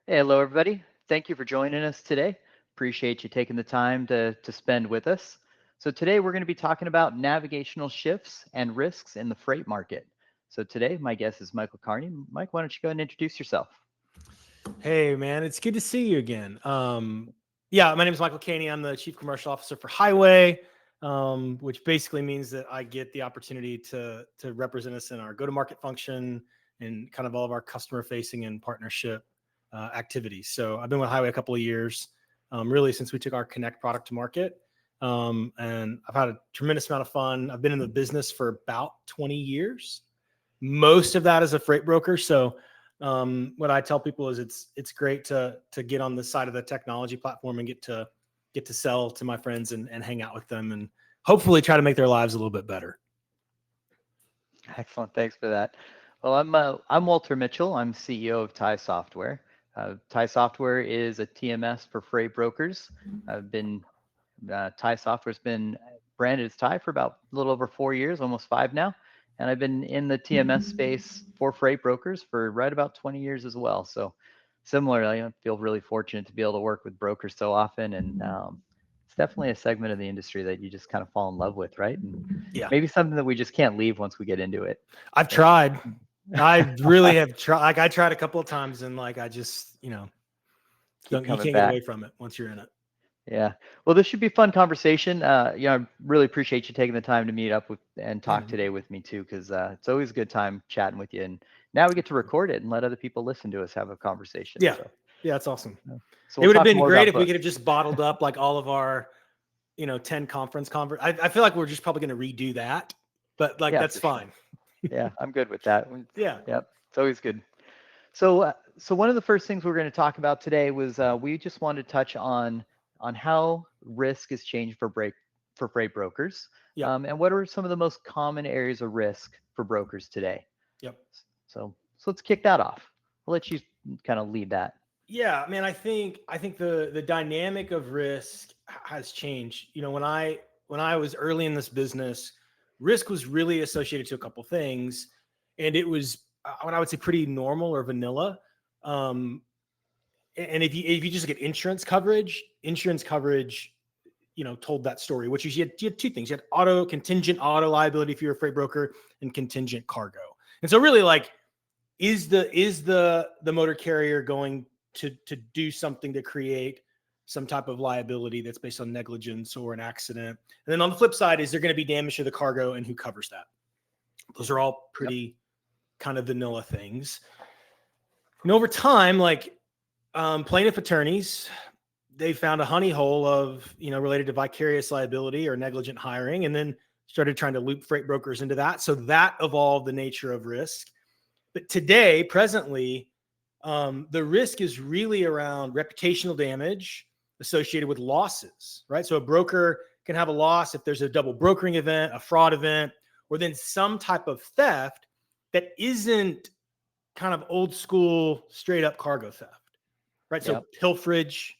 Hey, hello, everybody. Thank you for joining us today. Appreciate you taking the time to spend with us. So, today we're going to be talking about navigational shifts and risks in the freight market. So, today my guest is Michael Carney. Mike, why don't you go ahead and introduce yourself? Hey, man, it's good to see you again. Yeah, my name is Michael Caney. I'm the Chief Commercial Officer for Highway, which basically means that I get the opportunity to represent us in our go-to-market function and kind of all of our customer-facing and partnership activities. So I've been with Highway a couple of years, really since we took our Connect product to market, and I've had a tremendous amount of fun. I've been in the business for about 20 years, most of that as a freight broker. So what I tell people is it's great to get on the side of the technology platform and get to sell to my friends and hang out with them and hopefully try to make their lives a little bit better. Excellent. Thanks for that. Well, I'm Walter Mitchell. I'm CEO of Tai Software. Tai Software is a TMS for freight brokers. I've been Tai Software's been branded as Tai for about a little over 4 years, almost five now. And I've been in the TMS space for freight brokers for right about 20 years as well. So similarly, I feel really fortunate to be able to work with brokers so often. And it's definitely a segment of the industry that you just kind of fall in love with, right? And Yeah, maybe something that we just can't leave once we get into it. I've So tried. I really have tried. Like I tried a couple of times and like I just keep you coming can't get back. away from it once you're in it. Yeah. Well, this should be a fun conversation. I really appreciate you taking the time to meet up with and Yeah, talk man. today with me too, because it's always a good time chatting with you. And now we get to record it and let other people listen to us have a conversation. Yeah, So, yeah, that's awesome. so It we'll would have talk been more great about if we could books. have just bottled up like all of our 10 conference. I feel like we're just probably going to redo that, but like Yeah, that's for sure. fine. Yeah, I'm good with that. Yeah. Yep, it's always good. So one of the first things we're going to talk about today was we just wanted to touch on how risk is changed for freight brokers, Yep. and what are some of the most common areas of risk for brokers today. Yep. So let's kick that off. I'll let you kind of lead that. Yeah, man, I think the dynamic of risk has changed. When I was early in this business, risk was really associated to a couple things, and it was what I would say pretty normal or vanilla. Um, and if you just look at insurance coverage, told that story, which is you had two things. You had contingent auto liability if you're a freight broker, and contingent cargo. And so really, like, is the motor carrier going to do something to create some type of liability that's based on negligence or an accident? And then on the flip side, is there going to be damage to the cargo, and who covers that? Those are all Yep. pretty kind of vanilla things. And over time, like plaintiff attorneys, they found a honey hole of related to vicarious liability or negligent hiring, and then started trying to loop freight brokers into that. So that evolved the nature of risk. But today, presently, the risk is really around reputational damage associated with losses, right? So a broker can have a loss if there's a double brokering event, a fraud event, or then some type of theft that isn't kind of old school, straight up cargo theft, right? So Yep. pilferage,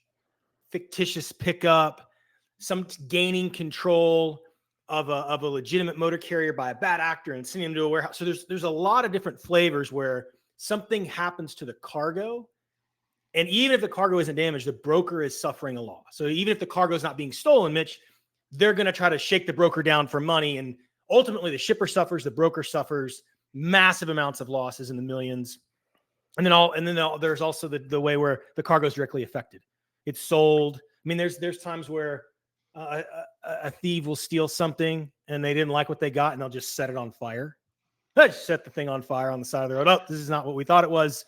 fictitious pickup, some gaining control of a legitimate motor carrier by a bad actor and sending them to a warehouse. So there's a lot of different flavors where something happens to the cargo, and even if the cargo isn't damaged, the broker is suffering a loss. So even if the cargo is not being stolen, Mitch, they're going to try to shake the broker down for money, and ultimately the shipper suffers, the broker suffers massive amounts of losses in the millions. And then there's also the way where the cargo is directly affected. It's sold. I mean, there's times where a thief will steal something and they didn't like what they got, and they'll just set it on fire. They just set the thing on fire on the side of the road. Oh, this is not what we thought it was.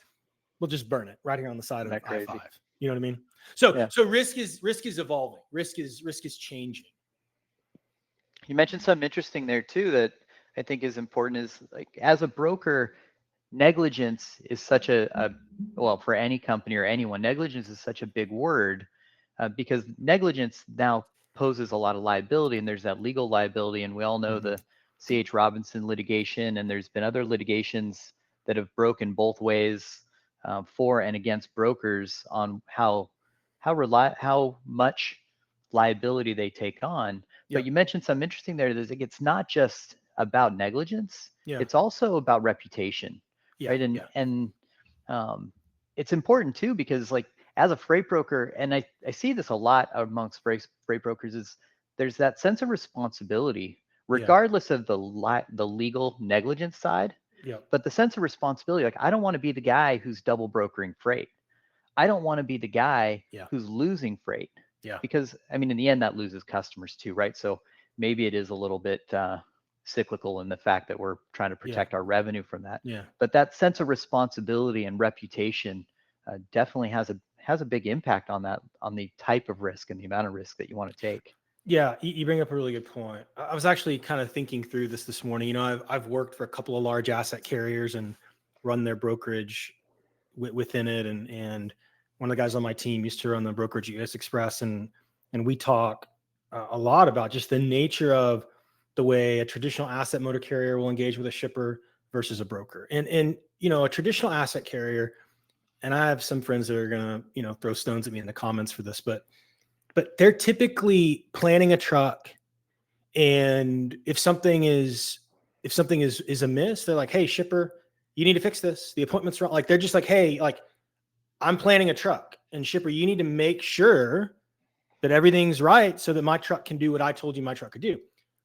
We'll just burn it right here on the side Isn't of that crazy? I-5. You know what I mean? So Yeah. so risk is evolving. Risk is changing. You mentioned something interesting there too that I think is important is like as a broker, negligence is such a well, for any company or anyone, negligence is such a big word because negligence now poses a lot of liability, and there's that legal liability, and we all know Mhm. the C.H. Robinson litigation, and there's been other litigations that have broken both ways for and against brokers on how much liability they take on. But Yep. you mentioned something interesting there. There's like it's not just about negligence; Yeah. it's also about reputation, Yeah. right? And Yeah. and um, it's important too, because like as a freight broker, and I see this a lot amongst freight brokers, is there's that sense of responsibility, Yeah. regardless of the legal negligence side, Yep. but the sense of responsibility. Like I don't want to be the guy who's double brokering freight. I don't want to be the guy Yeah. who's losing freight, Yeah. because I mean, in the end, that loses customers too, right? So maybe it is a little bit cyclical in the fact that we're trying to Yeah. protect our revenue from that. Yeah. But that sense of responsibility and reputation definitely has a big impact on that, on the type of risk and the amount of risk that you want to take. Yeah, you bring up a really good point. I was actually kind of thinking through this morning. You know, I've worked for a couple of large asset carriers and run their brokerage within it, and one of the guys on my team used to run the brokerage at US Express, and we talk a lot about just the nature of the way a traditional asset motor carrier will engage with a shipper versus a broker. And you know, a traditional asset carrier, and I have some friends that are gonna, you know, throw stones at me in the comments for this, but they're typically planning a truck, and if something is amiss, they're like, hey shipper, you need to fix this, the appointment's wrong. Like they're just like, hey, like I'm planning a truck, and shipper, you need to make sure that everything's right so that my truck can do what I told you my truck could do.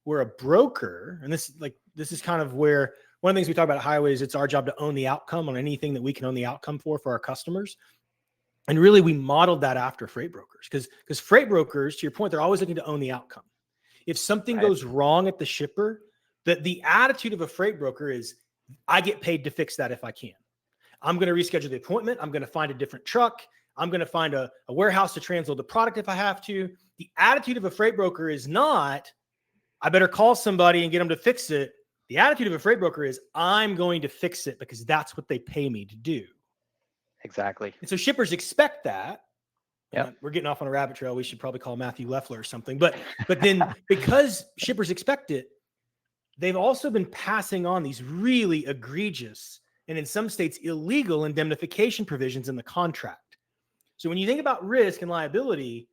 We're a broker, and this is kind of where one of the things we talk about at Highways, it's our job to own the outcome on anything that we can own the outcome for our customers. And really, we modeled that after freight brokers, because freight brokers, to your point, they're always looking to own the outcome. If something Right. goes wrong at the shipper, the attitude of a freight broker is, I get paid to fix that if I can. I'm going to reschedule the appointment. I'm going to find a different truck. I'm going to find a warehouse to transload the product if I have to. The attitude of a freight broker is not, I better call somebody and get them to fix it. The attitude of a freight broker is, I'm going to fix it because that's what they pay me to do. Exactly. And so shippers expect that. Yep. We're getting off on a rabbit trail. We should probably call Matthew Leffler or something. But then because shippers expect it, they've also been passing on these really egregious and in some states illegal indemnification provisions in the contract. So when you think about risk and liability,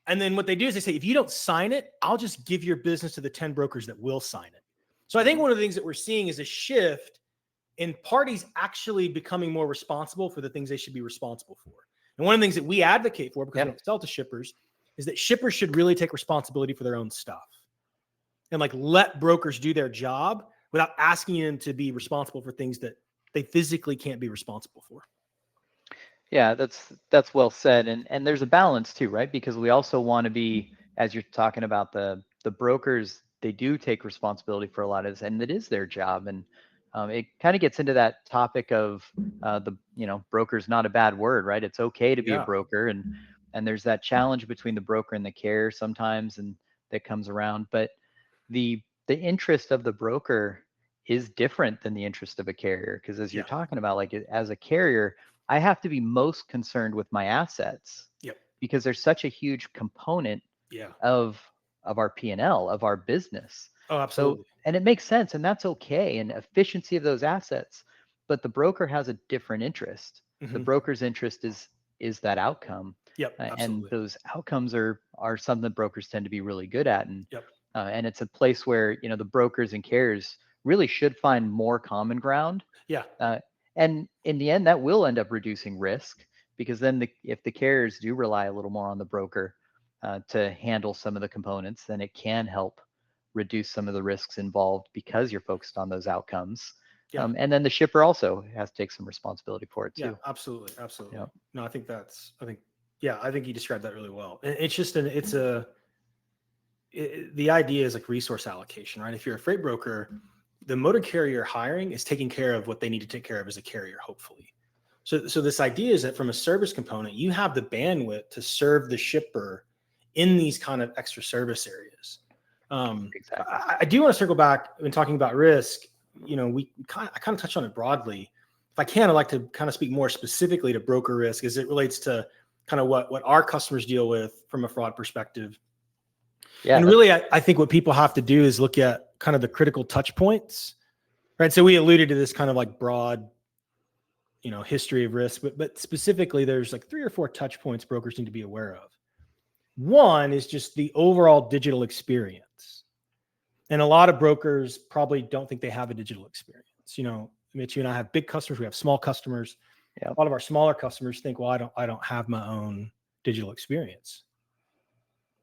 and then what they do is they say, if you don't sign it, I'll just give your business to the 10 brokers that will sign it. So I think one of the things that we're seeing is a shift in parties actually becoming more responsible for the things they should be responsible for. And one of the things that we advocate for, because we don't sell to shippers, is that shippers should really take responsibility for their own stuff and like let brokers do their job without asking them to be responsible for things that they physically can't be responsible for. Yeah, that's well said. And there's a balance too, right? Because we also want to be, as you're talking about the brokers, they do take responsibility for a lot of this, and it is their job. And it kind of gets into that topic of broker's not a bad word, right? It's okay to be a broker, and there's that challenge between the broker and the carrier sometimes, and that comes around. But the interest of the broker is different than the interest of a carrier, because as you're talking about, like as a carrier, I have to be most concerned with my assets, because there's such a huge component of our P&L, of our business. Oh, absolutely. So, and it makes sense, and that's okay, and efficiency of those assets. But the broker has a different interest. The broker's interest is that outcome. And those outcomes are something that brokers tend to be really good at. And it's a place where, the brokers and carriers really should find more common ground. And in the end, that will end up reducing risk, because then if the carriers do rely a little more on the broker to handle some of the components, then it can help reduce some of the risks involved, because you're focused on those outcomes. And then the shipper also has to take some responsibility for it too. Yeah, absolutely. No, I think you described that really well. And it's just the idea is like resource allocation, right? If you're a freight broker, the motor carrier hiring is taking care of what they need to take care of as a carrier, hopefully. So this idea is that from a service component, you have the bandwidth to serve the shipper in these kind of extra service areas. Exactly. I do want to circle back when talking about risk. I kind of touched on it broadly. If I can, I'd like to kind of speak more specifically to broker risk as it relates to kind of what our customers deal with from a fraud perspective. Yeah, and really, I think what people have to do is look at kind of the critical touch points, right? So we alluded to this kind of like broad, history of risk, but specifically there's like 3 or 4 touch points brokers need to be aware of. One is just the overall digital experience. And a lot of brokers probably don't think they have a digital experience. Mitch, you and I have big customers. We have small customers. Yep. A lot of our smaller customers think, well, I don't have my own digital experience.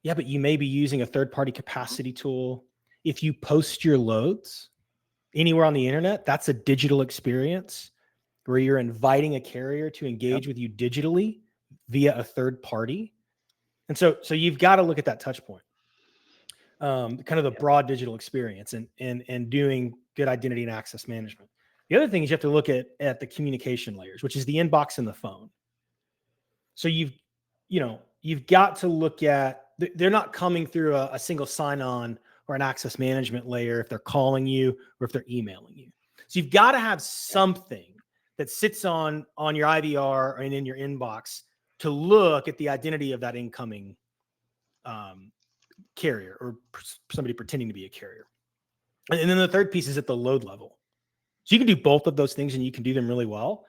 Yeah, but you may be using a third-party capacity tool. If you post your loads anywhere on the internet, that's a digital experience where you're inviting a carrier to engage with you digitally via a third party. And so you've got to look at that touch point, kind of the broad digital experience and doing good identity and access management. The other thing is you have to look at the communication layers, which is the inbox and the phone. So you've got to look at, they're not coming through a single sign-on or an access management layer if they're calling you or if they're emailing you. So you've got to have something that sits on your IVR and in your inbox to look at the identity of that incoming carrier or somebody pretending to be a carrier. And then the third piece is at the load level. So you can do both of those things and you can do them really well,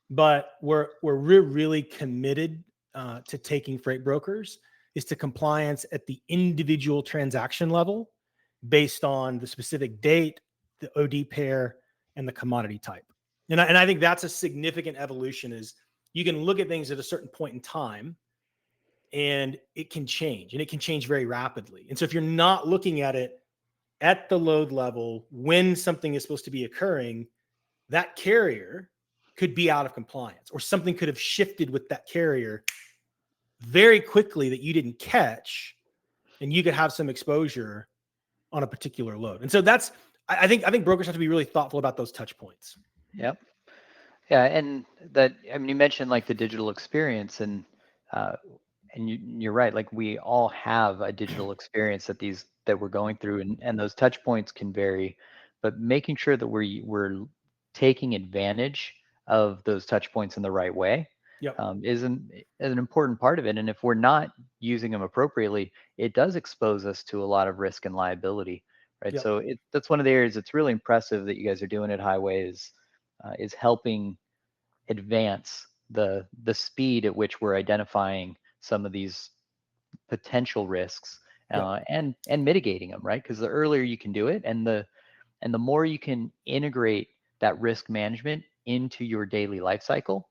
but we're really committed to taking freight brokers is to compliance at the individual transaction level based on the specific date, the OD pair, and the commodity type. And I think that's a significant evolution is you can look at things at a certain point in time and it can change, and it can change very rapidly. And so if you're not looking at it at the load level when something is supposed to be occurring, that carrier could be out of compliance or something could have shifted with that carrier very quickly that you didn't catch, and you could have some exposure on a particular load. And so that's, I think brokers have to be really thoughtful about those touch points. Yep. Yeah, and that, I mean, you mentioned like the digital experience, and you're right. Like we all have a digital experience that we're going through, and those touch points can vary, but making sure that we're taking advantage of those touch points in the right way Yep. is an important part of it. And if we're not using them appropriately, it does expose us to a lot of risk and liability, right? Yep. So that's one of the areas that's really impressive that you guys are doing at Highway is helping advance the speed at which we're identifying some of these potential risks and mitigating them, right? Because the earlier you can do it, and the more you can integrate that risk management into your daily life cycle,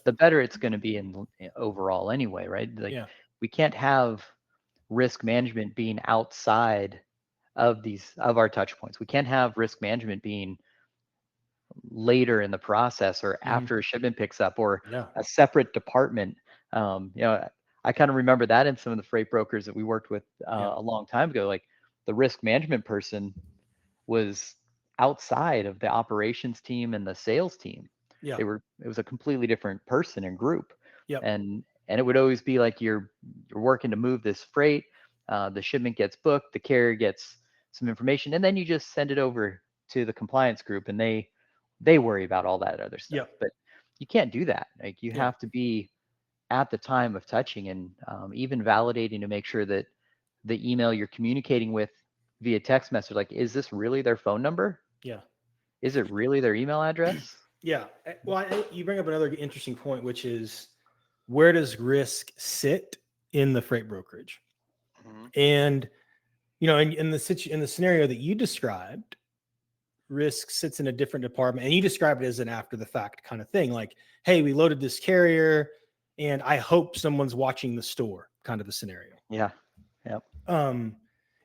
the better it's going to be in overall anyway, right? Like we can't have risk management being outside of our touch points. We can't have risk management being later in the process or after a shipment picks up or a separate department. I kind of remember that in some of the freight brokers that we worked with a long time ago. Like the risk management person was outside of the operations team and the sales team. It was a completely different person and group. And it would always be like you're working to move this freight, the shipment gets booked, the carrier gets some information, and then you just send it over to the compliance group and they worry about all that other stuff. But you can't do that. Like you have to be at the time of touching and even validating to make sure that the email you're communicating with via text message, like, is this really their phone number? Is it really their email address? Well, you bring up another interesting point, which is where does risk sit in the freight brokerage? And, in the scenario that you described, risk sits in a different department, and you described it as an after the fact kind of thing. Like, hey, we loaded this carrier and I hope someone's watching the store kind of a scenario.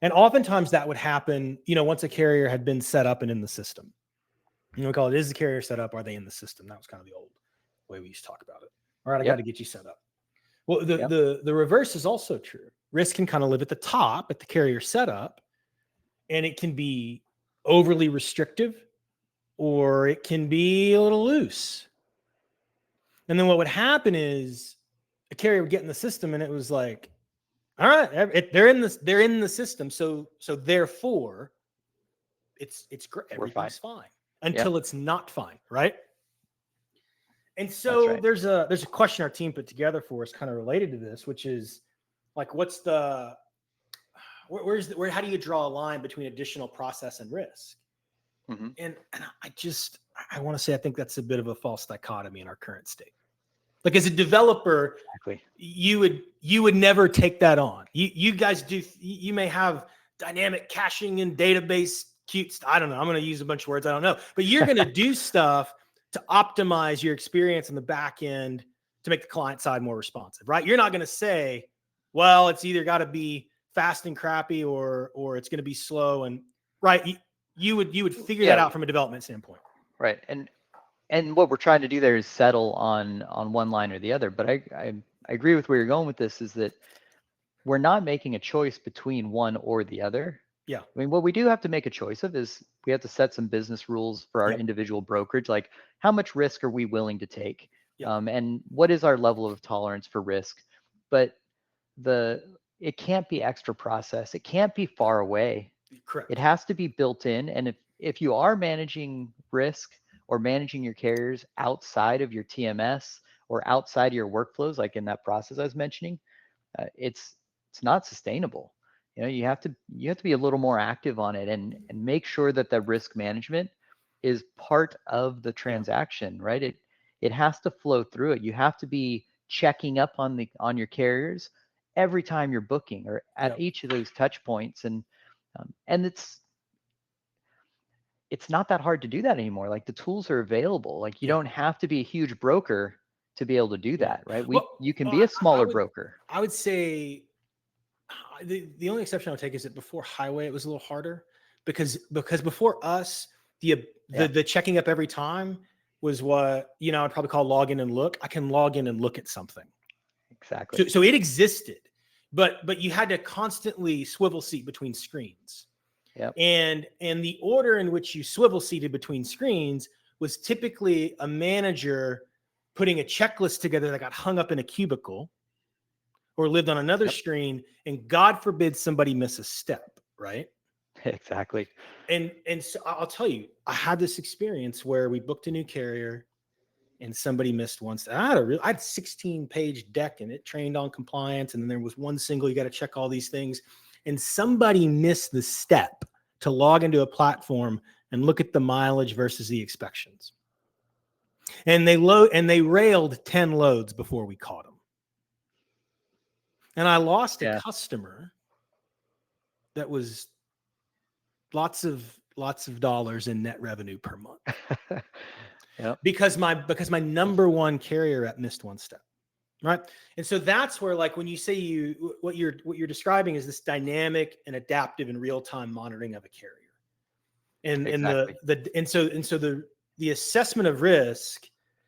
And oftentimes that would happen, once a carrier had been set up and in the system. We call it, is the carrier set up? Are they in the system? That was kind of the old way we used to talk about it. All right, I got to get you set up. Well, the reverse is also true. Risk can kind of live at the top at the carrier setup, and it can be overly restrictive or it can be a little loose. And then what would happen is a carrier would get in the system and it was like, all right, they're in the system. So therefore it's great. Everything's fine until it's not fine. Right. And so there's a question our team put together for us kind of related to this, which is like, what's how do you draw a line between additional process and risk? And I want to say, I think that's a bit of a false dichotomy in our current state. Like as a developer, you would never take that on. You guys do. You may have dynamic caching and database cute. I don't know. I'm going to use a bunch of words I don't know, but you're going to do stuff to optimize your experience on the back end to make the client side more responsive, right? You're not going to say, well, it's either got to be fast and crappy or it's going to be slow and right. You would figure that out from a development standpoint. Right. And what we're trying to do there is settle on one line or the other. But I agree with where you're going with this, is that we're not making a choice between one or the other. Yeah. I mean, what we do have to make a choice of is we have to set some business rules for our individual brokerage, like how much risk are we willing to take? And what is our level of tolerance for risk? But it can't be extra process. It can't be far away. Correct. It has to be built in. And if you are managing risk or managing your carriers outside of your TMS or outside of your workflows, like in that process I was mentioning, it's not sustainable. You have to be a little more active on it and make sure that the risk management is part of the transaction, right? It has to flow through it. You have to be checking up on your carriers every time you're booking or at each of those touch points, and it's not that hard to do that anymore. Like, the tools are available. Like, you don't have to be a huge broker to be able to do that, right? You can be a smaller broker. I would say the only exception I would take is that before Highway, it was a little harder because before us, the checking up every time was what, I'd probably call log in and look. I can log in and look at something. Exactly. So it existed, but you had to constantly swivel seat between screens. Yep. And the order in which you swivel seated between screens was typically a manager putting a checklist together that got hung up in a cubicle or lived on another screen, and God forbid somebody miss a step, right? Exactly. And so I'll tell you, I had this experience where we booked a new carrier and somebody missed one step. I had a 16-page deck and it trained on compliance. And then there was one single, you got to check all these things. And somebody missed the step to log into a platform and look at the mileage versus the inspections. And they railed 10 loads before we caught them. And I lost a customer that was lots of dollars in net revenue per month. Because my number one carrier rep missed one step. Right. And so that's where, like, when you say what you're describing is this dynamic and adaptive and real-time monitoring of a carrier. And the assessment of risk,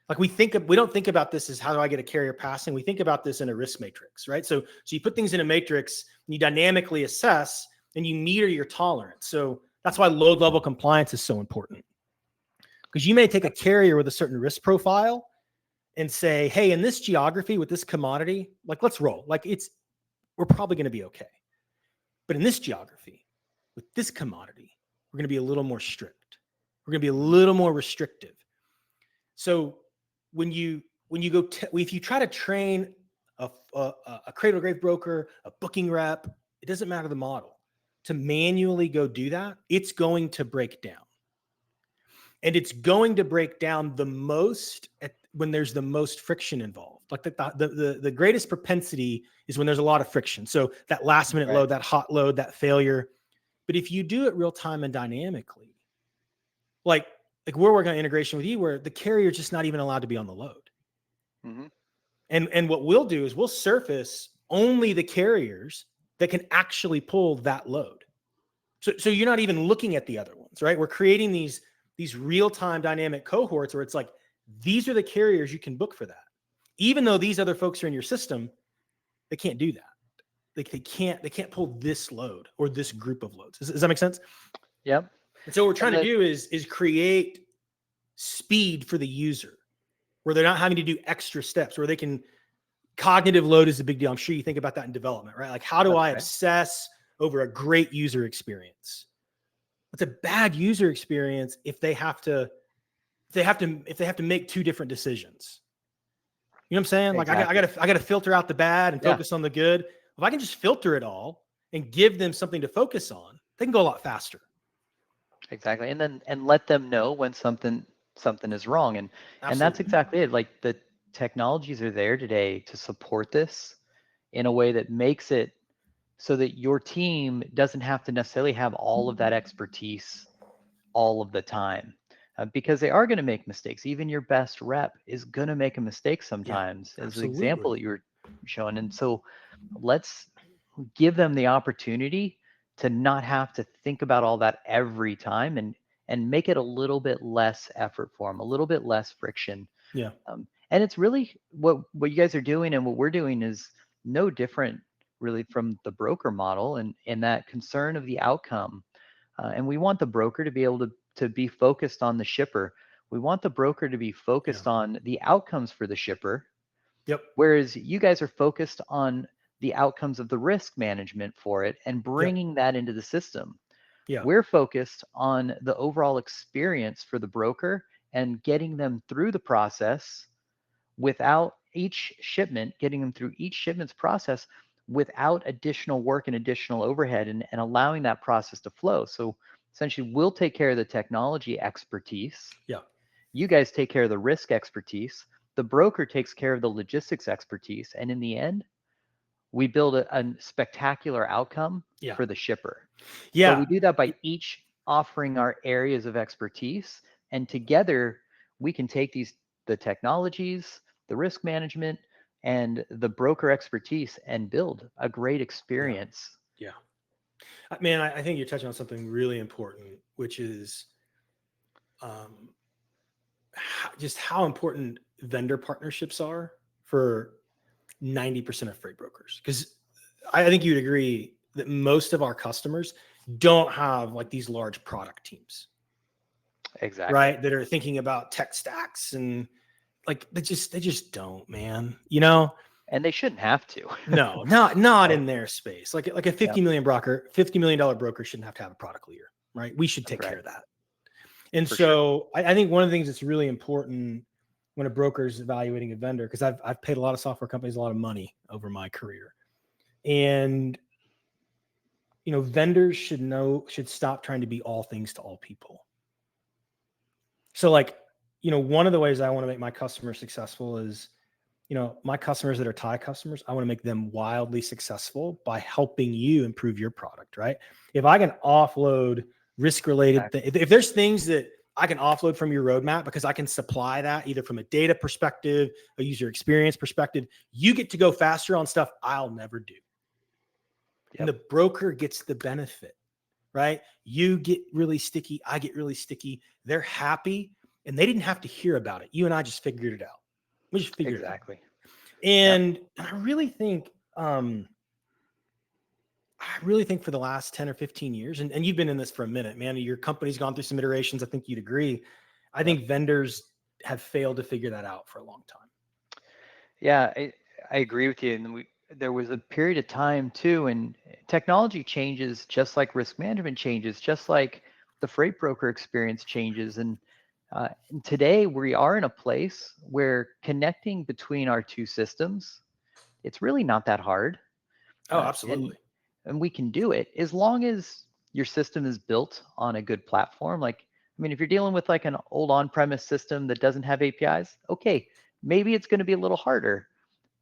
like we don't think about this as how do I get a carrier passing? We think about this in a risk matrix, right? So you put things in a matrix and you dynamically assess and you meter your tolerance. So that's why load level compliance is so important. Because you may take a carrier with a certain risk profile and say, hey, in this geography with this commodity, like, let's roll. Like, we're probably going to be okay. But in this geography with this commodity, we're going to be a little more strict. We're going to be a little more restrictive. So when you go, if you try to train a cradle to grave broker, a booking rep, it doesn't matter the model, to manually go do that, it's going to break down. And it's going to break down the most when there's the most friction involved. Like the greatest propensity is when there's a lot of friction. So that last minute load, that hot load, that failure. But if you do it real time and dynamically, like we're working on integration with you where the carrier is just not even allowed to be on the load. Mm-hmm. And what we'll do is we'll surface only the carriers that can actually pull that load. So you're not even looking at the other ones, right? We're creating these real-time dynamic cohorts where it's like, these are the carriers you can book for that. Even though these other folks are in your system, they can't do that. They can't pull this load or this group of loads. Does that make sense? Yep. And so what we're trying to do is create speed for the user where they're not having to do extra steps, where they can, cognitive load is a big deal. I'm sure you think about that in development, right? Like, how do I obsess over a great user experience? It's a bad user experience if they have to make two different decisions. You know what I'm saying? Exactly. Like I got to filter out the bad and focus on the good. If I can just filter it all and give them something to focus on, they can go a lot faster. Exactly. And let them know when something is wrong. And that's exactly it. Like, the technologies are there today to support this in a way that makes it so that your team doesn't have to necessarily have all of that expertise all of the time. because they are going to make mistakes. Even your best rep is going to make a mistake Yeah, sometimes, as the example absolutely. that you were showing. And so let's give them the opportunity to not have to think about all that every time, and make it a little bit less effort for them, a little bit less friction. Yeah, And it's really what you guys are doing and what we're doing is no different really from the broker model, and that concern of the outcome. And we want the broker to be able to be focused on the shipper. We want the broker to be yeah, focused on the outcomes for the shipper, yep, whereas you guys are focused on the outcomes of the risk management for it and yep, bringing that into the system. yeah, We're focused on the overall experience for the broker and getting them through the process without each shipment, getting them through each shipment's process without additional work and additional overhead, and allowing that process to flow. So essentially, we'll take care of the technology expertise. yeah, You guys take care of the risk expertise. The broker takes care of the logistics expertise. And in the end, we build a spectacular outcome yeah, for the shipper. But yeah. we do that by each offering our areas of expertise. And together, we can take the technologies, the risk management, and the broker expertise and build a great Yeah, experience. yeah. Man, I think you're touching on something really important, which is um, just how important vendor partnerships are for 90% of freight brokers. Because I think you'd agree that most of our customers don't have like these large product teams, Exactly. right? That are thinking about tech stacks and like they just don't, man. You know, And they shouldn't have to. no, not Right. in their space. Like a Yep. 50 million dollar broker shouldn't have to have a product leader, right? We should take care Right. of that. And For sure. so I think one of the things that's really important when a broker is evaluating a vendor, because I've paid a lot of software companies a lot of money over my career. And vendors should stop trying to be all things to all people. So like, one of the ways I want to make my customers successful is, my customers that are Tai customers, I want to make them wildly successful by helping you improve your product, right? If I can offload risk related, Exactly. if there's things that I can offload from your roadmap because I can supply that either from a data perspective, a user experience perspective, you get to go faster on stuff I'll never do. And Yep. the broker gets the benefit, right? You get really sticky. I get really sticky. They're happy and they didn't have to hear about it. You and I just figured it out. We just figured it out. Exactly. Yep. And I really think for the last 10 or 15 years, and you've been in this for a minute, man, your company's gone through some iterations. I think you'd agree. I Yep. think vendors have failed to figure that out for a long time. Yeah, I agree with you. And there was a period of time too, and technology changes just like risk management changes, just like the freight broker experience changes. And today we are in a place where connecting between our two systems, it's really not that hard. Oh, And absolutely. we can do it as long as your system is built on a good platform. Like, I mean, if you're dealing with like an old on-premise system that doesn't have APIs, okay, maybe it's going to be a little harder.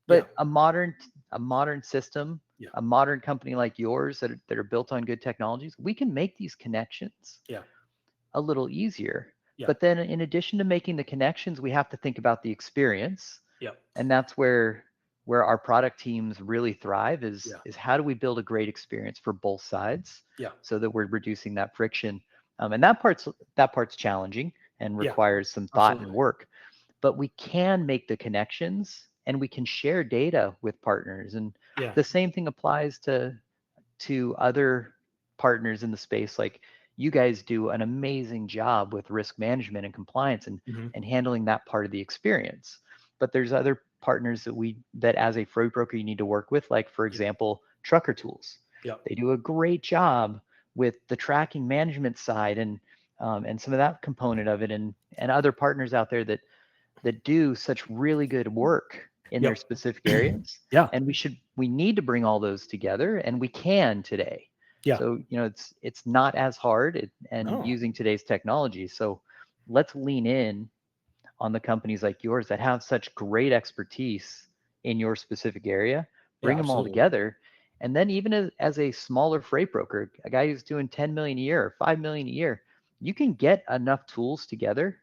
Yeah. But a modern system, Yeah. a modern company like yours that are built on good technologies, we can make these connections Yeah. a little easier. Yeah. But then in addition to making the connections, we have to think about the experience. Yeah. And that's where our product teams really thrive is Yeah. is how do we build a great experience for both sides Yeah. so that we're reducing that friction. And that part's challenging and Yeah. requires some thought and Absolutely. work, but we can make the connections and we can share data with partners. And Yeah. the same thing applies to other partners in the space. Like, you guys do an amazing job with risk management and compliance, and Mm-hmm. handling that part of the experience. But there's other partners that as a freight broker you need to work with, like for Yeah. example, trucker tools. Yeah. They do a great job with the tracking management side, and some of that component of it, and other partners out there that do such really good work in their Yep. specific areas. Yeah. And we need to bring all those together, and we can today. Yeah. So it's not as hard, and No. using today's technology. So let's lean in on the companies like yours that have such great expertise in your specific area, Yeah. bring them all Absolutely. together. And then even as a smaller freight broker, a guy who's doing 10 million a year or 5 million a year, you can get enough tools together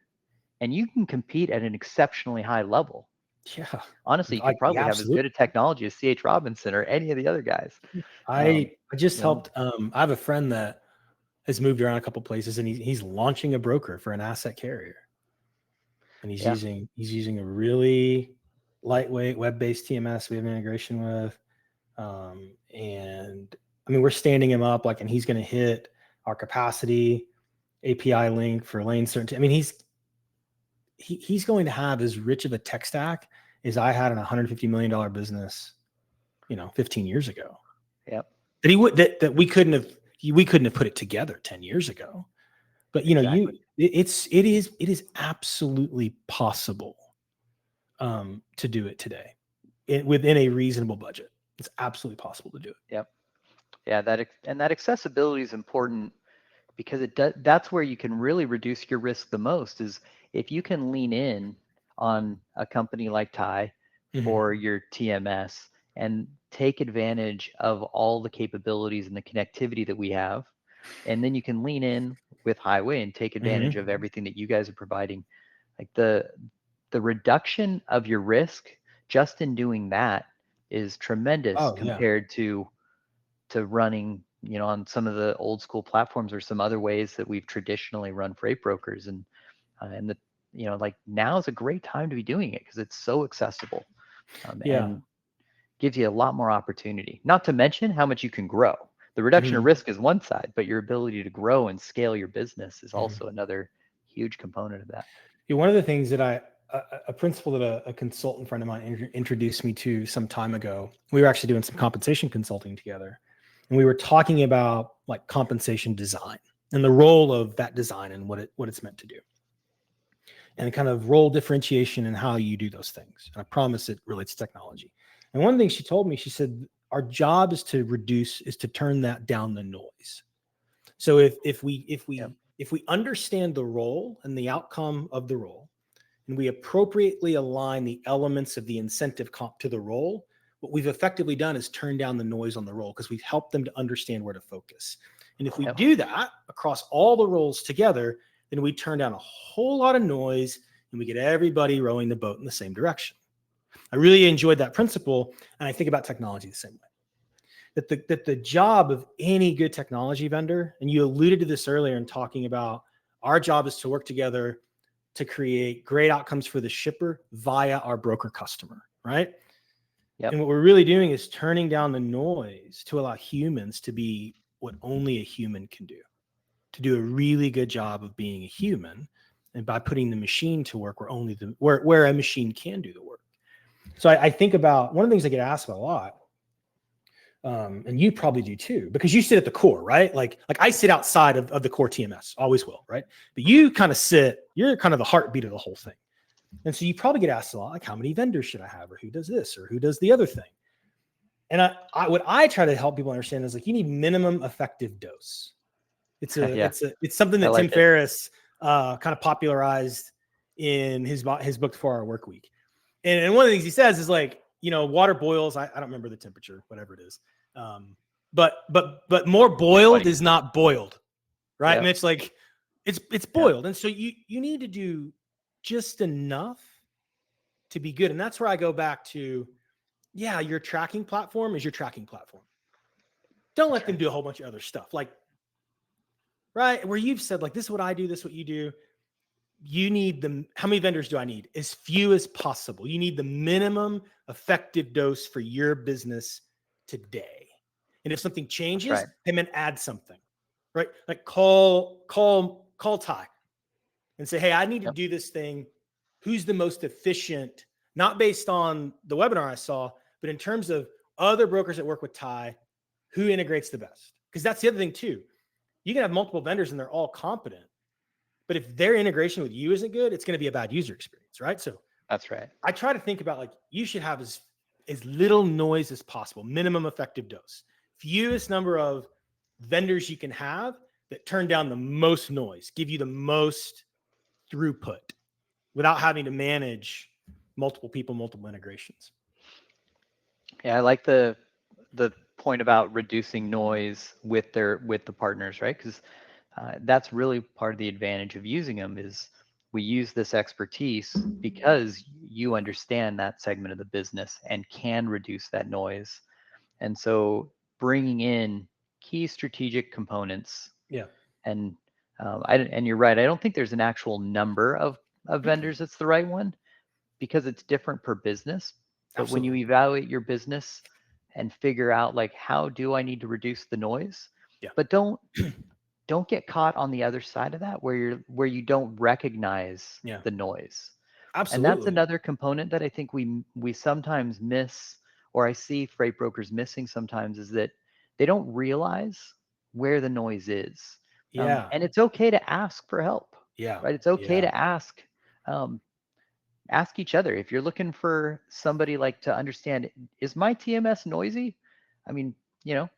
and you can compete at an exceptionally high level. Yeah. Honestly, you could Like, yeah, probably have as absolutely. good a technology as C.H. Robinson or any of the other guys. I just You know, helped. I have a friend that has moved around a couple places, and he's launching a broker for an asset carrier, and yeah, he's using a really lightweight web-based TMS we have integration with, and I mean we're standing him up like, and he's going to hit our capacity API link for lane certainty. I mean he's going to have as rich of a tech stack as I had in a $150 million business, 15 years ago. yep, That he would that we couldn't have put it together 10 years ago. But exactly. it is absolutely possible to do it today within a reasonable budget. It's absolutely possible to do it. Yep. Yeah, that accessibility is important because that's where you can really reduce your risk the most is if you can lean in on a company like Tai Mm-hmm. for your TMS and take advantage of all the capabilities and the connectivity that we have, and then you can lean in with Highway and take advantage Mm-hmm. of everything that you guys are providing. Like the reduction of your risk just in doing that is tremendous Oh yeah. compared to running, on some of the old school platforms or some other ways that we've traditionally run freight brokers. And the, like now is a great time to be doing it because it's so accessible, Yeah. and gives you a lot more opportunity. Not to mention how much you can grow. The reduction of Mm-hmm. risk is one side, but your ability to grow and scale your business is Mm-hmm. also another huge component of that. Yeah, one of the things that a principle that a consultant friend of mine introduced me to some time ago, we were actually doing some compensation consulting together, and we were talking about like compensation design and the role of that design and what it's meant to do, and kind of role differentiation and how you do those things. And I promise it relates to technology. And one thing she told me, she said, our job is to turn that down the noise. So Yep. if we understand the role and the outcome of the role, and we appropriately align the elements of the incentive comp to the role, what we've effectively done is turn down the noise on the role because we've helped them to understand where to focus. And if we Yep. do that across all the roles together, then we turn down a whole lot of noise and we get everybody rowing the boat in the same direction. I really enjoyed that principle, and I think about technology the same way. That the job of any good technology vendor, and you alluded to this earlier in talking about our job is to work together to create great outcomes for the shipper via our broker customer, right? And Yep. what we're really doing is turning down the noise to allow humans to be what only a human can do, to do a really good job of being a human. And by putting the machine to work where a machine can do the work. So I think about one of the things I get asked about a lot, and you probably do too, because you sit at the core, right? Like I sit outside of the core TMS, always will, right? But you kind of you're kind of the heartbeat of the whole thing. And so you probably get asked a lot, like how many vendors should I have, or who does this, or who does the other thing? And what I try to help people understand is like you need minimum effective dose. Yeah, It's something I that Tim like it. Ferriss kind of popularized in his book 4 Hour Work Week. And one of the things he says is like, water boils. I don't remember the temperature, whatever it is. But more boiled 220. is not boiled, right? Yep. And it's like, it's Yep. boiled. And so you need to do just enough to be good. And that's where I go back to, yeah, your tracking platform is your tracking platform. Don't That's let them right. do a whole bunch of other stuff. Like, right, where you've said, like, this is what I do, this is what you do. You need how many vendors do I need? As few as possible. You need the minimum effective dose for your business today. And if something That's changes, right. hey man, add something, right? Like call Tai and say, hey, I need to Yep. do this thing. Who's the most efficient? Not based on the webinar I saw, but in terms of other brokers that work with Tai, who integrates the best? Because that's the other thing too. You can have multiple vendors and they're all competent, but if their integration with you isn't good, it's going to be a bad user experience, right? So That's right. I try to think about like you should have as little noise as possible, minimum effective dose, fewest number of vendors you can have that turn down the most noise, give you the most throughput without having to manage multiple people, multiple integrations. Yeah, I like the point about reducing noise with the partners, right? Because That's really part of the advantage of using them is we use this expertise because you understand that segment of the business and can reduce that noise. And so bringing in key strategic components Yeah. and and you're right. I don't think there's an actual number of vendors that's the right one because it's different per business. But when you Absolutely. evaluate your business and figure out like how do I need to reduce the noise, Yeah. but don't get caught on the other side of that where you don't recognize Yeah. the noise. And that's Absolutely. another component that I think we sometimes miss, or I see freight brokers missing sometimes, is that they don't realize where the noise is. Yeah. And it's okay to ask for help, Yeah. right? It's okay Yeah. to um, ask each other if you're looking for somebody like to understand, is my TMS noisy? I mean, you know,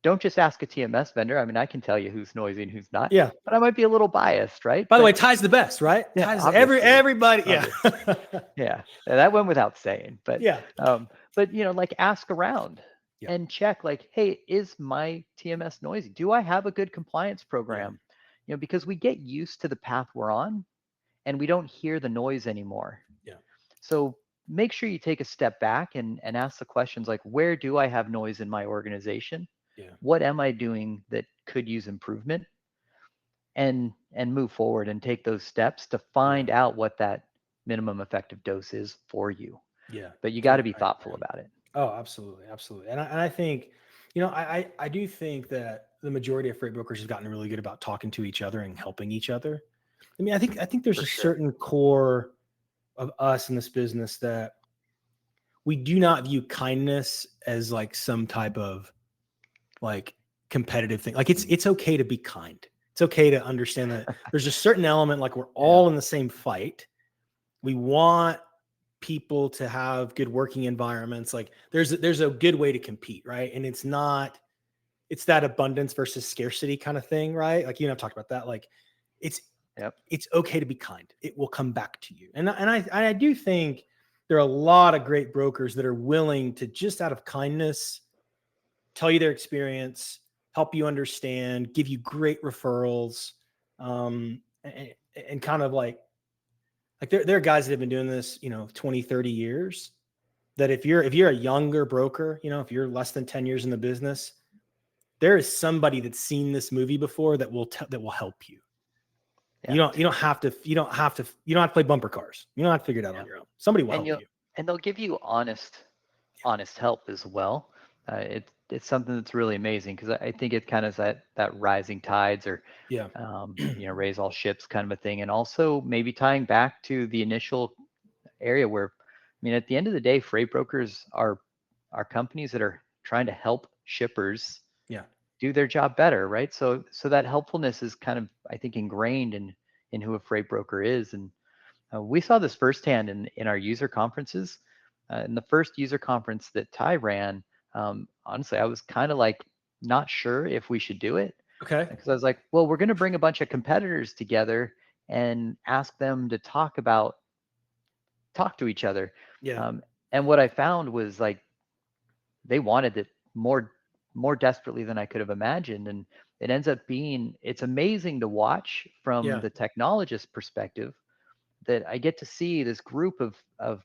don't just ask a TMS vendor. I mean, I can tell you who's noisy and who's not, Yeah. but I might be a little biased, right? By the way, But Ty's the best, right? yeah, Ty's obviously, everybody. Yeah. obviously, yeah, that went without saying. Yeah. But like ask around Yeah. and check, like, hey, is my TMS noisy? Do I have a good compliance Yeah. program? Because we get used to the path we're on, and we don't hear the noise anymore. Yeah. So make sure you take a step back and ask the questions like, where do I have noise in my organization? Yeah. What am I doing that could use improvement? And move forward and take those steps to Yeah. find out what that minimum effective dose is for you. Yeah. But you got to Totally be right, thoughtful man. about it. Oh, absolutely. Absolutely. And I think, I do think that the majority of freight brokers have gotten really good about talking to each other and helping each other. I mean, I think there's For a sure. certain core of us in this business that we do not view kindness as like some type of like competitive thing. Like it's okay to be kind. It's okay to understand that there's a certain element, like we're Yeah. all in the same fight. We want people to have good working environments. Like there's a good way to compete, right? And it's that abundance versus scarcity kind of thing, right? Like I've talked about that. Like it's Yep. it's okay to be kind. It will come back to you. And I do think there are a lot of great brokers that are willing to just out of kindness tell you their experience, help you understand, give you great referrals, and kind of like there are guys that have been doing this 20, 30 years, that if you're a younger broker, if you're less than 10 years in the business, there is somebody that's seen this movie before that will help you. Yeah. You don't have to play bumper cars. You don't have to figure it out Yeah. on your own. Somebody will And help you you. and they'll give you honest help as well. It's something that's really amazing because I think it kind of is that rising tides or Yeah. raise all ships kind of a thing. And also maybe tying back to the initial area where, I mean, at the end of the day, freight brokers are companies that are trying to help shippers Yeah. do their job better, right? So that helpfulness is kind of, I think, ingrained in who a freight broker is. And we saw this firsthand in our user conferences. In the first user conference that Ty ran, honestly, I was kind of like not sure if we should do it Okay. because I was like, well, we're going to bring a bunch of competitors together and ask them to talk to each other. Yeah. Um, and what I found was like they wanted it more desperately than I could have imagined. And it ends up being it's amazing to watch from Yeah. the technologist perspective that I get to see this group of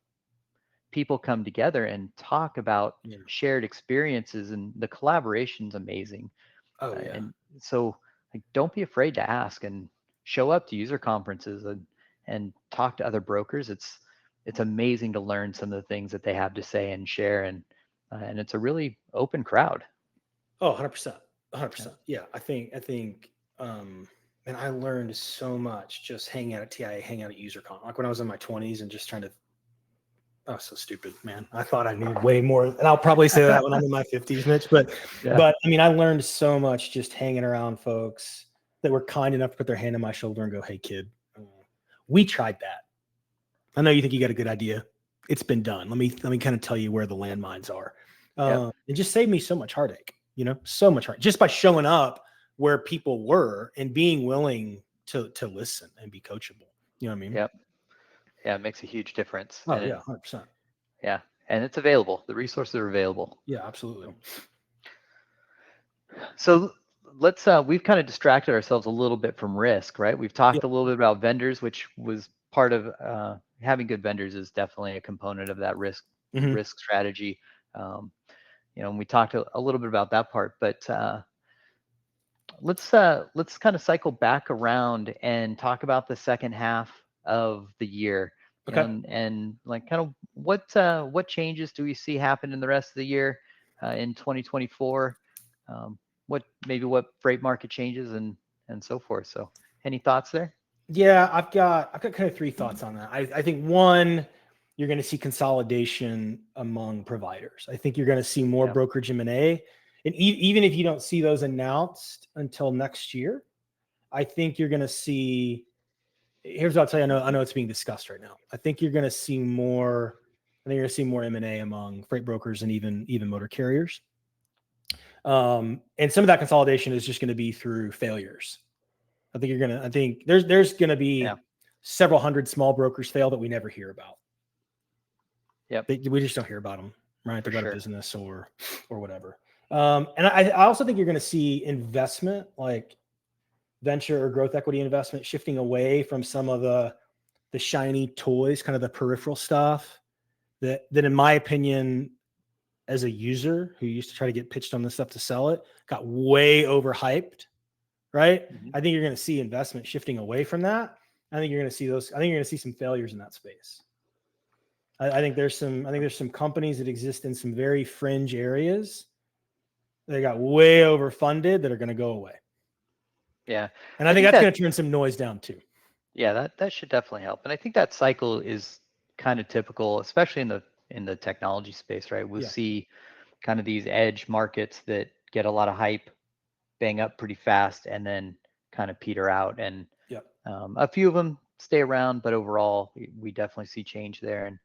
people come together and talk about Yeah. shared experiences, and the collaboration's amazing. Oh yeah. And so like, don't be afraid to ask and show up to user conferences and talk to other brokers. It's amazing to learn some of the things that they have to say and share, and it's a really open crowd. Oh, 100%. Yeah. 100%. Yeah. I think, and I learned so much just hanging out at TIA, hanging out at UserCon. Like when I was in my 20s and just trying to, oh, so stupid, man. I thought I knew way more. And I'll probably say that when I'm in my 50s, Mitch. But, Yeah. but I mean, I learned so much just hanging around folks that were kind enough to put their hand on my shoulder and go, "Hey, kid, we tried that. I know you think you got a good idea. It's been done. Let me kind of tell you where the landmines are." Yep. It just saved me so much heartache, so much heartache just by showing up where people were and being willing to listen and be coachable. You know what I mean? Yep. Yeah, it makes a huge difference. Oh yeah, 100%. Yeah, and it's available. The resources are available. Yeah, absolutely. So let's we've kind of distracted ourselves a little bit from risk, right? We've Yeah. talked a little bit about vendors, which was part of having good vendors is definitely a component of that Mhm. risk strategy. Um, and we talked a little bit about that part, but let's kind of cycle back around and talk about the second half of the year. Okay. And like kind of what changes do we see happen in the rest of the year in 2024? What freight market changes and so forth. So any thoughts there? Yeah, I've got kind of three thoughts on that. I think one, you're going to see consolidation among providers. I think you're going to see more Yeah. brokerage M&A, and even if you don't see those announced until next year, I think you're going to see. Here's what I'll tell you. I know it's being discussed right now. I think you're going to see more. I think you're going to see more M&A among freight brokers and even motor carriers. And some of that consolidation is just going to be through failures. I think there's going to Yeah. be several hundred small brokers fail that we never hear about. Yep. We just don't hear about them, right? For They're out of sure. business or whatever. And I also think you're going to see investment, like venture or growth equity investment, shifting away from some of the shiny toys, kind of the peripheral stuff that in my opinion, as a user who used to try to get pitched on this stuff to sell it, got way overhyped, right? Mhm. I think you're going to see investment shifting away from that. I think you're going to see some failures in that space. I think there's some companies that exist in some very fringe areas that got way overfunded that are going to go away. Yeah. And I think that's going to turn some noise down too. Yeah, that should definitely help. And I think that cycle is kind of typical, especially in the technology space, right? We'll Yeah. see kind of these edge markets that get a lot of hype, bang up pretty fast, and then kind of peter out. And Yeah. a few of them stay around, but overall, we definitely see change there. And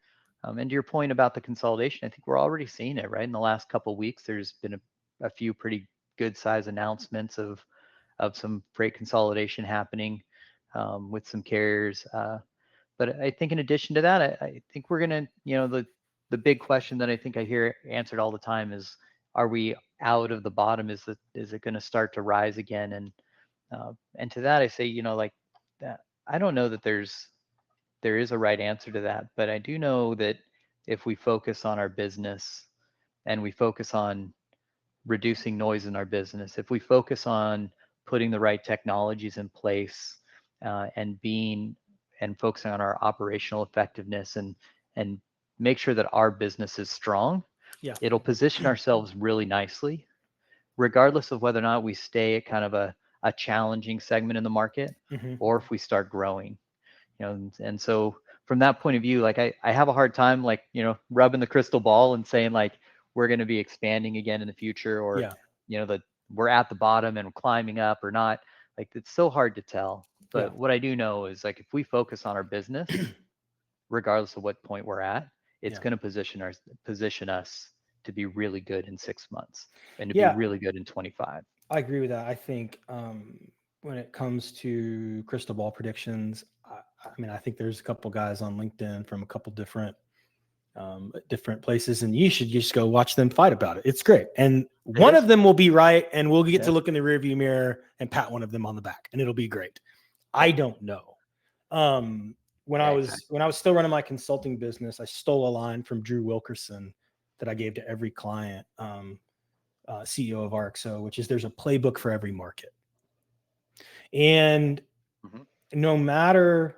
to your point about the consolidation, I think we're already seeing it, right? In the last couple of weeks, there's been a few pretty good size announcements of some freight consolidation happening with some carriers. But I think in addition to that, I think we're gonna, the big question that I think I hear answered all the time is, are we out of the bottom? Is it going to start to rise again? And to that I say, like that, I don't know that there is a right answer to that, but I do know that if we focus on our business and we focus on reducing noise in our business, if we focus on putting the right technologies in place and focusing on our operational effectiveness and make sure that our business is strong, Yeah. it'll position ourselves really nicely, regardless of whether or not we stay at kind of a challenging segment in the market Mm-hmm. or if we start growing. And so from that point of view, like I have a hard time like, rubbing the crystal ball and saying like we're going to be expanding again in the future, or Yeah. that we're at the bottom and climbing up or not. Like it's so hard to tell. Yeah. But what I do know is like if we focus on our business, regardless of what point we're at, it's Yeah. going to position us to be really good in 6 months and to be Yeah. really good in 25. I agree with that. I think when it comes to crystal ball predictions, I think there's a couple guys on LinkedIn from a couple different places, and you should just go watch them fight about it. It's great. And one of them will be right, and we'll get to look in the rearview mirror and pat one of them on the back, and it'll be great. I don't know. When I was still running my consulting business, I stole a line from Drew Wilkerson that I gave to every client, CEO of RXO, which is there's a playbook for every market. And no matter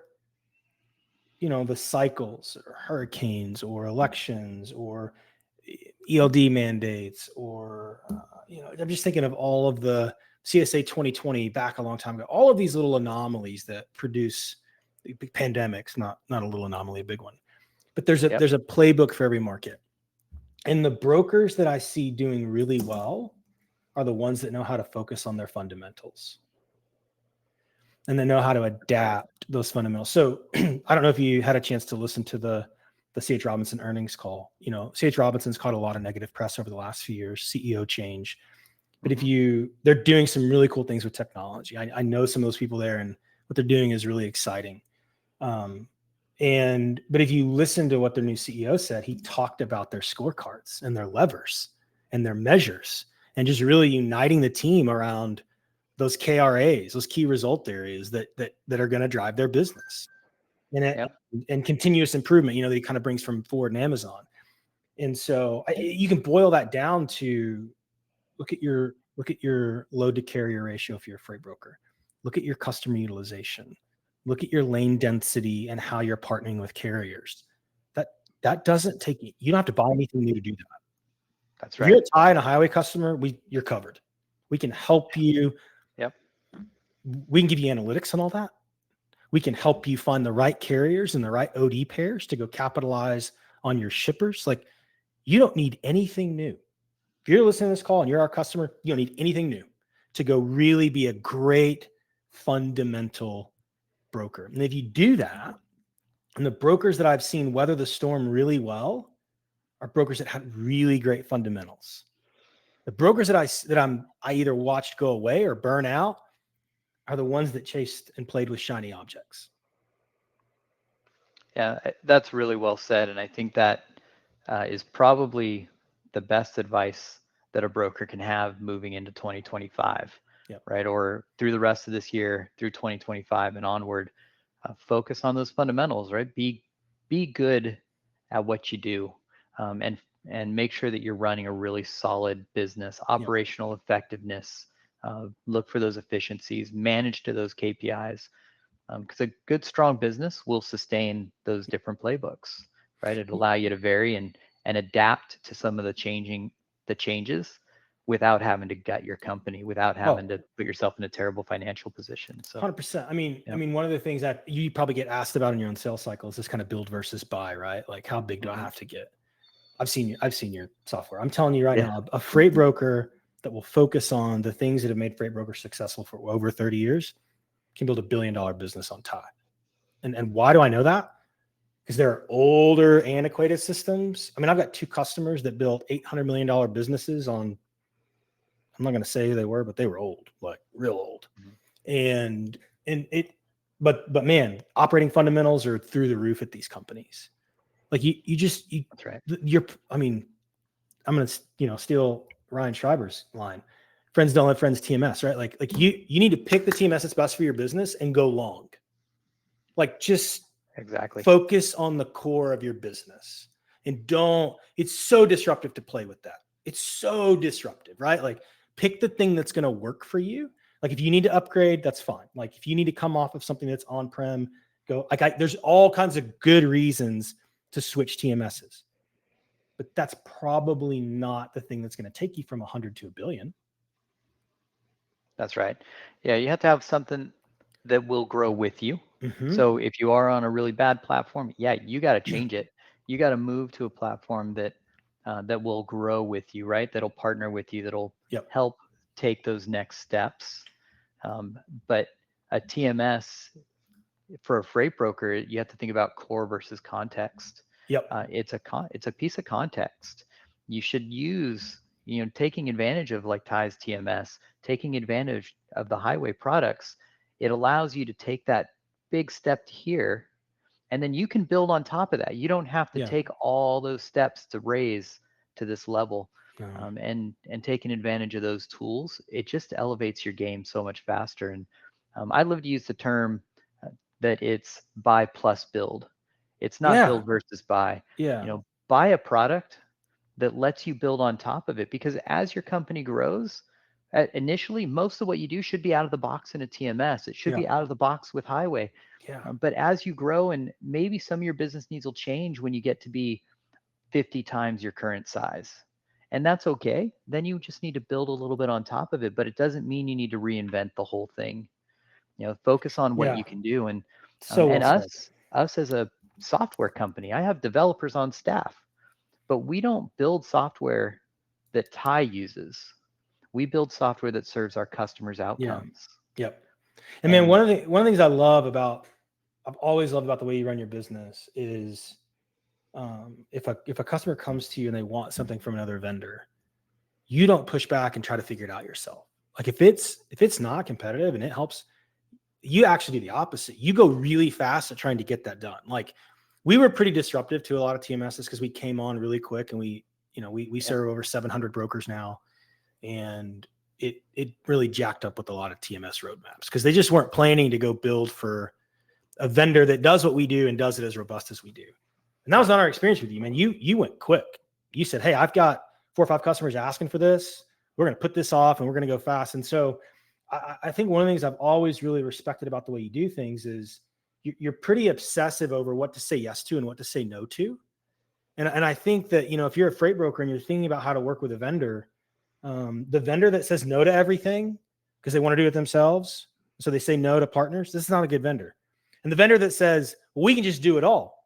the cycles or hurricanes or elections or ELD mandates or I'm just thinking of all of the CSA 2020 back a long time ago, all of these little anomalies that produce pandemics, not a little anomaly, a big one, but there's a playbook for every market. And the brokers that I see doing really well are the ones that know how to focus on their fundamentals and they know how to adapt those fundamentals. So I don't know if you had a chance to listen to the C.H. Robinson earnings call. C.H. Robinson's caught a lot of negative press over the last few years, CEO change. But they're doing some really cool things with technology. I know some of those people there, and what they're doing is really exciting. But if you listen to what their new CEO said, he talked about their scorecards and their levers and their measures and just really uniting the team around those KRAs, those key result areas that are going to drive their business, and continuous improvement, that he kind of brings from Ford and Amazon. And so you can boil that down to look at your load to carrier ratio if you're a freight broker. Look at your customer utilization. Look at your lane density and how you're partnering with carriers. That doesn't take you don't have to buy anything new to do that. That's If right. you're a tie and a highway customer, you're covered. We can help you. Yep. We can give you analytics on all that. We can help you find the right carriers and the right OD pairs to go capitalize on your shippers. Like, you don't need anything new. If you're listening to this call and you're our customer, you don't need anything new to go really be a great fundamental broker. And if you do that, and the brokers that I've seen weather the storm really well are brokers that had really great fundamentals. The brokers that I either watched go away or burn out are the ones that chased and played with shiny objects. Yeah, that's really well said. And I think that is probably the best advice that a broker can have moving into 2025, right? Or through the rest of this year, through 2025 and onward. Focus on those fundamentals, right? Be good at what you do, and make sure that you're running a really solid business, operational effectiveness. Look for those efficiencies, manage to those KPIs, because a good, strong business will sustain those different playbooks, right? It'll allow you to vary and adapt to some of the changes without having to gut your company, without having to put yourself in a terrible financial position. So 100%. I mean, one of the things that you probably get asked about in your own sales cycle is this kind of build versus buy, right? Like, how big do I have to get? I've seen your software. I'm telling you right now, a freight broker that will focus on the things that have made freight brokers successful for over 30 years can build $1 billion business on Tai. And why do I know that? Because there are older, antiquated systems. I mean, I've got 2 customers that built $800 million businesses on, I'm not going to say who they were, but they were old, like real old. But man, operating fundamentals are through the roof at these companies. Like that's right. I mean, I'm going to, steal Ryan Schreiber's line. Friends don't let friends TMS, right? Like you need to pick the TMS that's best for your business and go long. Like, just focus on the core of your business, and it's so disruptive to play with that. It's so disruptive, right? Like, pick the thing that's going to work for you. Like, if you need to upgrade, that's fine. Like, if you need to come off of something that's on-prem, go. There's all kinds of good reasons to switch TMSs, but that's probably not the thing that's going to take you from 100 to $1 billion. That's right. Yeah, you have to have something that will grow with you. So if you are on a really bad platform, you got to change it. You got to move to a platform that will grow with you, right? That'll partner with you. That'll help take those next steps. But a TMS for a freight broker, you have to think about core versus context. It's a piece of context. You should use, taking advantage of like Tai's TMS, taking advantage of the highway products. It allows you to take that big step here, and then you can build on top of that. You don't have to take all those steps to raise to this level. And taking advantage of those tools, it just elevates your game so much faster. And I love to use the term that it's buy plus build. It's not build versus buy. Buy a product that lets you build on top of it, because as your company grows, initially, most of what you do should be out of the box in a TMS. It should be out of the box with highway. But as you grow, and maybe some of your business needs will change when you get to be 50 times your current size. And that's okay. Then you just need to build a little bit on top of it, but it doesn't mean you need to reinvent the whole thing. Focus on what you can do. And us as a software company, I have developers on staff, but we don't build software that Tai uses. We build software that serves our customers' outcomes. And man, one of the things I've always loved about the way you run your business is, if a customer comes to you and they want something from another vendor, you don't push back and try to figure it out yourself. Like, if it's not competitive and it helps, you actually do the opposite. You go really fast at trying to get that done. Like, we were pretty disruptive to a lot of TMSs because we came on really quick, and we serve over 700 brokers now. And it really jacked up with a lot of TMS roadmaps because they just weren't planning to go build for a vendor that does what we do and does it as robust as we do. And that was not our experience with you, man. You went quick. You said, hey, I've got 4 or 5 customers asking for this. We're going to put this off and we're going to go fast. And so I think one of the things I've always really respected about the way you do things is you're pretty obsessive over what to say yes to and what to say no to. And I think that, if you're a freight broker and you're thinking about how to work with a vendor, the vendor that says no to everything because they want to do it themselves, so they say no to partners, this is not a good vendor. And the vendor that says, well, we can just do it all,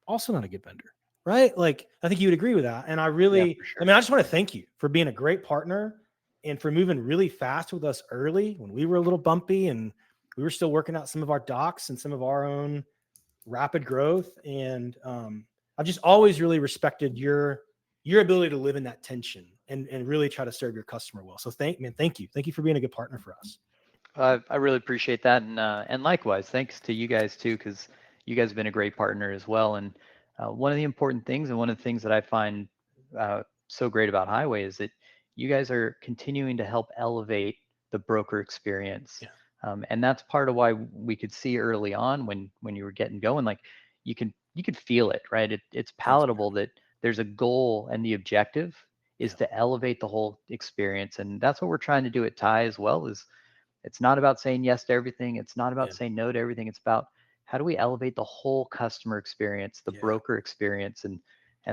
also not a good vendor, right? Like, I think you would agree with that. And I really, for sure. I mean, I just want to thank you for being a great partner and for moving really fast with us early when we were a little bumpy and we were still working out some of our docs and some of our own rapid growth. And I've just always really respected your ability to live in that tension and really try to serve your customer well. So thank you. Thank you for being a good partner for us. I really appreciate that, and likewise, thanks to you guys too, because you guys have been a great partner as well. And one of the important things, and one of the things that I find so great about Highway is that you guys are continuing to help elevate the broker experience, and that's part of why we could see early on when you were getting going, like you could feel it, right? It's palatable that there's a goal, and the objective is to elevate the whole experience, and that's what we're trying to do at Tai as well. Is it's not about saying yes to everything. It's not about saying no to everything. It's about how do we elevate the whole customer experience, the broker experience, and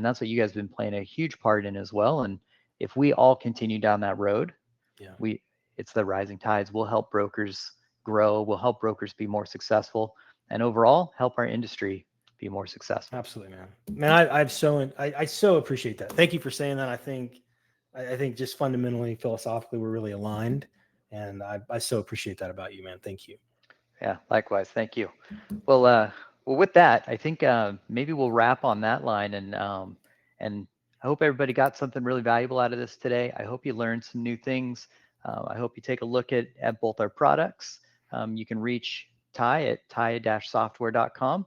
that's what you guys have been playing a huge part in as well. And if we all continue down that road, it's the rising tides. We'll help brokers grow. We'll help brokers be more successful, and overall help our industry be more successful. Absolutely, man. Man, I so appreciate that. Thank you for saying that. I think just fundamentally, philosophically, we're really aligned. And I so appreciate that about you, man. Thank you. Yeah, likewise. Thank you. Well, with that, I think maybe we'll wrap on that line, and I hope everybody got something really valuable out of this today. I hope you learned some new things. I hope you take a look at both our products. You can reach Tai at tai-software.com.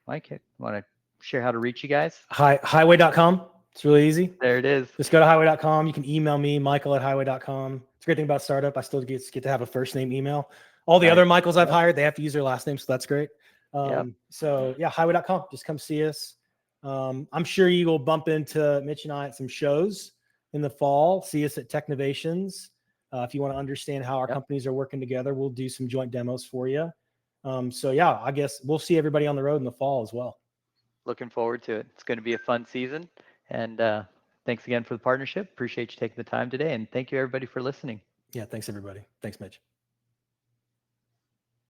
Mike, you want to share how to reach you guys? Highway.com. It's really easy. There it is. Just go to highway.com. You can email me, Michael at highway.com. It's a great thing about startup. I still get to have a first name email. All the other Michaels I've hired, they have to use their last name. So that's great. So yeah, highway.com. Just come see us. I'm sure you will bump into Mitch and I at some shows in the fall. See us at Technovations. If you want to understand how our companies are working together, we'll do some joint demos for you. So yeah, I guess we'll see everybody on the road in the fall as well. Looking forward to it. It's going to be a fun season. And thanks again for the partnership. Appreciate you taking the time today. And thank you, everybody, for listening. Yeah, thanks, everybody. Thanks, Mitch.